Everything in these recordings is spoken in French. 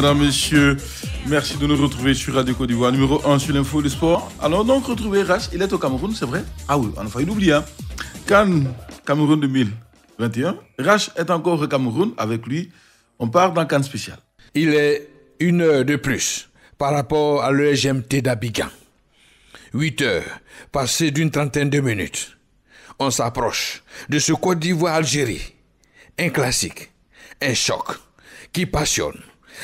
Mesdames, Messieurs, merci de nous retrouver sur Radio Côte d'Ivoire, numéro 1 sur l'info du sport. Alors donc, retrouver Rach, il est au Cameroun, c'est vrai? Ah oui, on a failli l'oublier. Hein. Cannes, Cameroun 2021. Rach est encore au Cameroun, avec lui, on part dans Cannes spécial. Il est 1 heure de plus par rapport à l'EGMT d'Abidjan. 8 heures, passées d'une trentaine de minutes. On s'approche de ce Côte d'Ivoire-Algérie. Un classique, un choc qui passionne.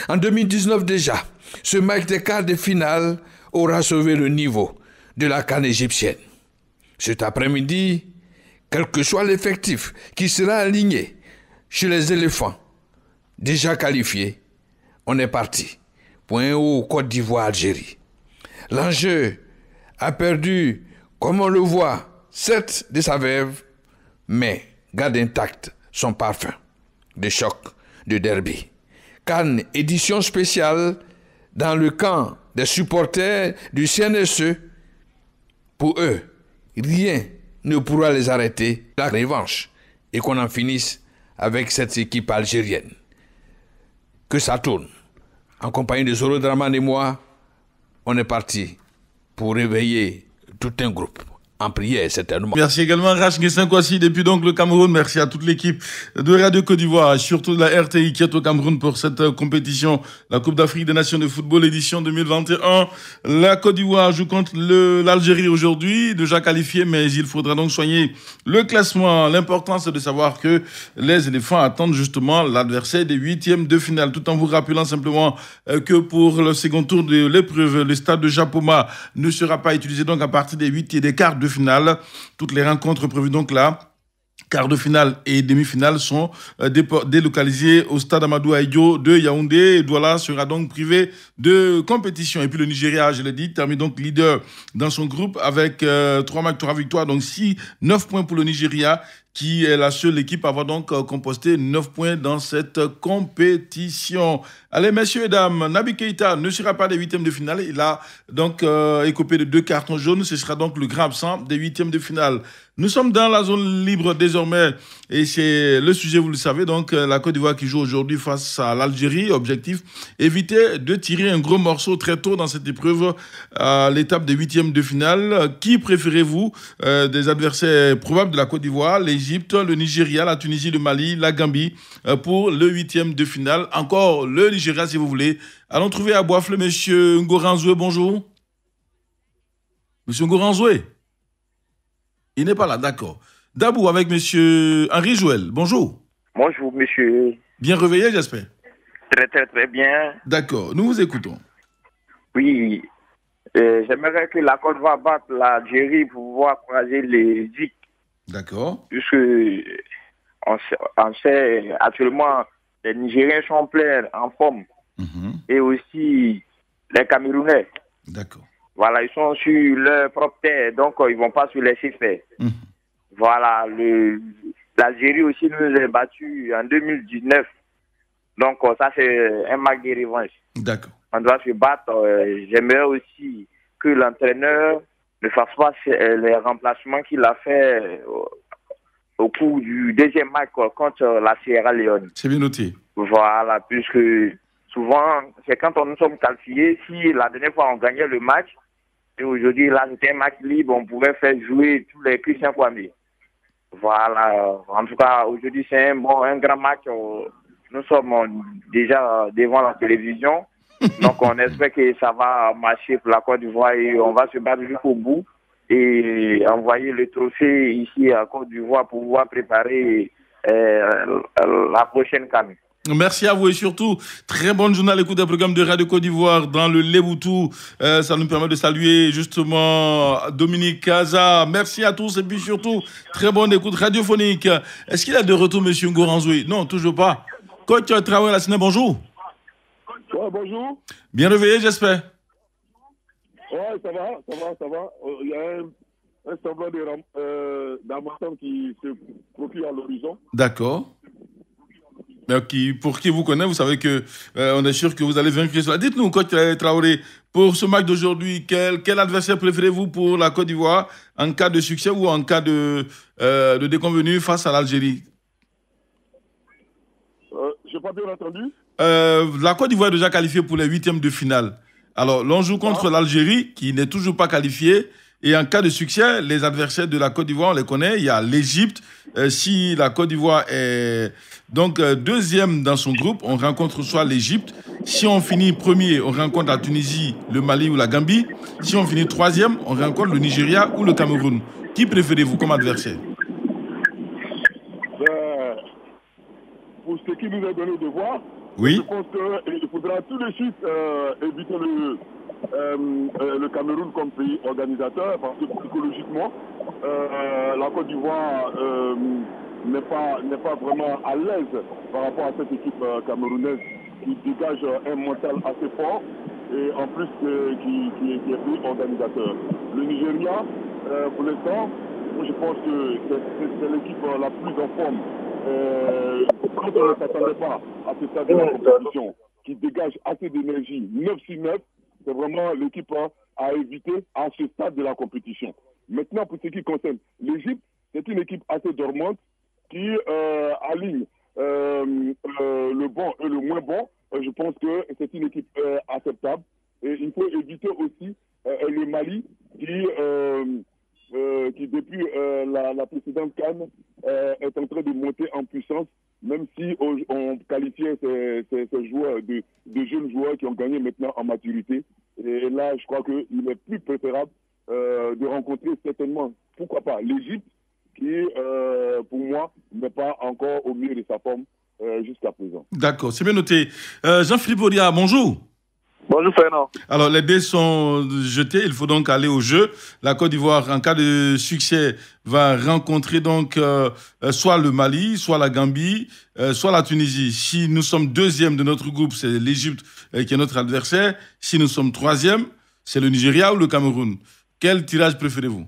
En 2019 déjà, ce match des quarts de finale aura sauvé le niveau de la CAN égyptienne. Cet après-midi, quel que soit l'effectif qui sera aligné chez les éléphants, déjà qualifiés, on est parti pour un haut Côte d'Ivoire-Algérie. L'enjeu a perdu, comme on le voit, certes de sa verve, mais garde intact son parfum de choc, de derby. Cannes, édition spéciale dans le camp des supporters du CNSE. Pour eux, rien ne pourra les arrêter. La revanche et qu'on en finisse avec cette équipe algérienne. Que ça tourne. En compagnie de Zoro Draman et moi, on est parti pour réveiller tout un groupe. En prière, certainement. Merci également Rach Nguessin-Kwasi depuis donc le Cameroun. Merci à toute l'équipe de Radio Côte d'Ivoire, surtout de la RTI qui est au Cameroun pour cette compétition, la Coupe d'Afrique des Nations de football édition 2021. La Côte d'Ivoire joue contre l'Algérie aujourd'hui, déjà qualifiée, mais il faudra donc soigner le classement. L'important, c'est de savoir que les éléphants attendent justement l'adversaire des huitièmes de finale, tout en vous rappelant simplement que pour le second tour de l'épreuve, le stade de Japoma ne sera pas utilisé donc à partir des huitièmes et des quarts de finale. Toutes les rencontres prévues donc là, quart de finale et demi-finale, sont délocalisées au stade Amadou Ahidjo de Yaoundé. Douala sera donc privé de compétition. Et puis le Nigeria, je l'ai dit, termine donc leader dans son groupe avec 3 matchs, 3 victoires, donc 9 points pour le Nigeria, qui est la seule équipe à avoir donc composté 9 points dans cette compétition. Allez, messieurs et dames, Naby Keïta ne sera pas des huitièmes de finale. Il a donc écopé de 2 cartons jaunes. Ce sera donc le grand absent des huitièmes de finale. Nous sommes dans la zone libre désormais et c'est le sujet, vous le savez, donc la Côte d'Ivoire qui joue aujourd'hui face à l'Algérie. Objectif, éviter de tirer un gros morceau très tôt dans cette épreuve à l'étape des huitièmes de finale. Qui préférez-vous des adversaires probables de la Côte d'Ivoire? L'Égypte, le Nigeria, la Tunisie, le Mali, la Gambie pour le huitième de finale. Encore le Nigeria si vous voulez. Allons trouver à Boifle monsieur Ngoranzoué, bonjour. Monsieur Ngoranzoué. Il n'est pas là, d'accord. Dabou avec monsieur Henri Joël, bonjour. Bonjour, monsieur. Bien réveillé, j'espère. Très, très, très bien. D'accord, nous vous écoutons. Oui, j'aimerais que la Côte d'Ivoire batte l'Algérie pour pouvoir croiser les Égyptes. D'accord. Puisque on sait actuellement, les Nigériens sont pleins en forme. Et aussi les Camerounais. D'accord. Voilà, ils sont sur leur propre terre, donc ils ne vont pas se laisser faire. Voilà, l'Algérie aussi nous a battus en 2019. Donc ça, c'est un match de revanche. D'accord. On doit se battre. J'aimerais aussi que l'entraîneur ne fasse pas les remplacements qu'il a fait au cours du deuxième match contre la Sierra Leone. C'est bien noté. Voilà, puisque souvent, c'est quand nous sommes qualifiés, si la dernière fois on gagnait le match, et aujourd'hui, là, c'était un match libre, on pouvait faire jouer tous les Christian Kwame. Voilà, en tout cas, aujourd'hui, c'est un grand match. Nous sommes déjà devant la télévision, donc on espère que ça va marcher pour la Côte d'Ivoire et on va se battre jusqu'au bout et envoyer le trophée ici à Côte d'Ivoire pour pouvoir préparer la prochaine CAN. Merci à vous et surtout, très bonne journée à l'écoute des programmes de Radio Côte d'Ivoire dans le Leboutou. Ça nous permet de saluer justement Dominique Kaza. Merci à tous et puis surtout, très bonne écoute radiophonique. Est-ce qu'il a de retour, monsieur Ngoranzoué? Non, toujours pas. Coach Traoré Lassina, bonjour. Ouais, bonjour. Bien réveillé, j'espère. Ouais, ça va. Il y a un semblant d'amassement qui se profile à l'horizon. D'accord. Pour qui vous connaît, vous savez que on est sûr que vous allez vaincre cela. Dites-nous, coach Traoré, pour ce match d'aujourd'hui, quel adversaire préférez-vous pour la Côte d'Ivoire en cas de succès ou en cas de déconvenue face à l'Algérie? Je n'ai pas bien entendu. la Côte d'Ivoire est déjà qualifiée pour les huitièmes de finale. Alors, l'on joue contre l'Algérie, qui n'est toujours pas qualifiée. Et en cas de succès, les adversaires de la Côte d'Ivoire, on les connaît. Il y a l'Égypte. Si la Côte d'Ivoire est donc deuxième dans son groupe, on rencontre soit l'Égypte. Si on finit premier, on rencontre la Tunisie, le Mali ou la Gambie. Si on finit troisième, on rencontre le Nigeria ou le Cameroun. Qui préférez-vous comme adversaire? Pour ce qui nous est donné de voir, oui. Je pense qu'il faudra tout de suite éviter le Cameroun comme pays organisateur, parce que psychologiquement, la Côte d'Ivoire n'est pas vraiment à l'aise par rapport à cette équipe camerounaise qui dégage un mental assez fort et en plus qui est pays organisateur. Le Nigeria, pour l'instant, je pense que c'est l'équipe la plus en forme. Quand on ne s'attendait pas à ce stade de la compétition, qui dégage assez d'énergie, 9-6-9, c'est vraiment l'équipe à éviter à ce stade de la compétition. Maintenant, pour ce qui concerne l'Égypte, c'est une équipe assez dormante qui aligne le bon et le moins bon. Je pense que c'est une équipe acceptable. Et il faut éviter aussi le Mali qui depuis la précédente CAN est en train de monter en puissance, même si on qualifiait ces joueurs de jeunes joueurs qui ont gagné maintenant en maturité. Et là, je crois qu'il est plus préférable de rencontrer certainement, pourquoi pas, l'Égypte, qui, pour moi, n'est pas encore au mieux de sa forme jusqu'à présent. D'accord, c'est bien noté. Jean-Philippe Odia, bonjour. Bonjour Fernand. Alors, les dés sont jetés, il faut donc aller au jeu. La Côte d'Ivoire, en cas de succès, va rencontrer donc soit le Mali, soit la Gambie, soit la Tunisie. Si nous sommes deuxième de notre groupe, c'est l'Égypte qui est notre adversaire. Si nous sommes troisième, c'est le Nigeria ou le Cameroun. Quel tirage préférez-vous?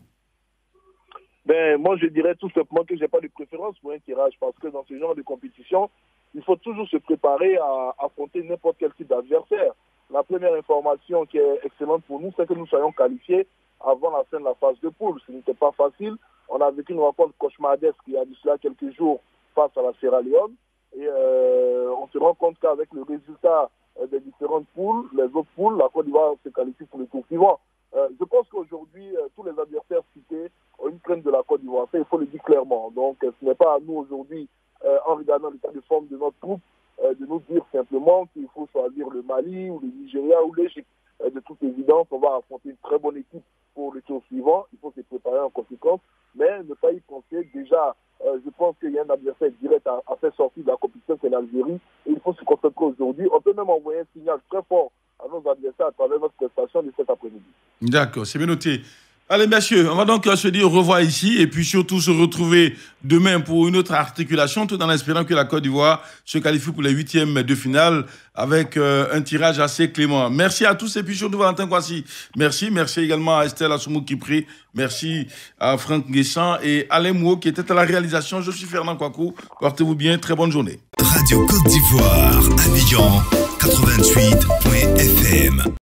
Moi, je dirais tout simplement que je n'ai pas de préférence pour un tirage parce que dans ce genre de compétition, il faut toujours se préparer à affronter n'importe quel type d'adversaire. La première information qui est excellente pour nous, c'est que nous soyons qualifiés avant la fin de la phase de poule. Ce n'était pas facile. On a vécu une rencontre cauchemardesque il y a de cela quelques jours face à la Sierra Leone. Et on se rend compte qu'avec le résultat des différentes poules, les autres poules, la Côte d'Ivoire se qualifie pour le tour suivant. Je pense qu'aujourd'hui, tous les adversaires cités ont une crainte de la Côte d'Ivoire. Ça, il faut le dire clairement. Donc, ce n'est pas à nous aujourd'hui, en regardant l'état de forme de notre groupe, de nous dire simplement qu'il faut choisir le Mali ou le Nigeria ou l'Égypte. De toute évidence, on va affronter une très bonne équipe pour le tour suivant. Il faut se préparer en conséquence, mais ne pas y penser. Déjà, je pense qu'il y a un adversaire direct à faire sortir de la compétition, c'est l'Algérie. Et il faut se concentrer aujourd'hui. On peut même envoyer un signal très fort à nos adversaires à travers notre prestation de cet après-midi. D'accord, c'est bien noté. Allez, messieurs, on va donc se dire au revoir ici et puis surtout se retrouver demain pour une autre articulation, tout en espérant que la Côte d'Ivoire se qualifie pour les huitièmes de finale avec un tirage assez clément. Merci à tous et puis surtout Valentin Kwasi. Merci également à Estelle Assoumou Kipri. Merci à Franck Nguessan et Alain Mouo qui était à la réalisation. Je suis Fernand Kouakou. Portez-vous bien, très bonne journée. Radio Côte d'Ivoire, Abidjan 88.fm.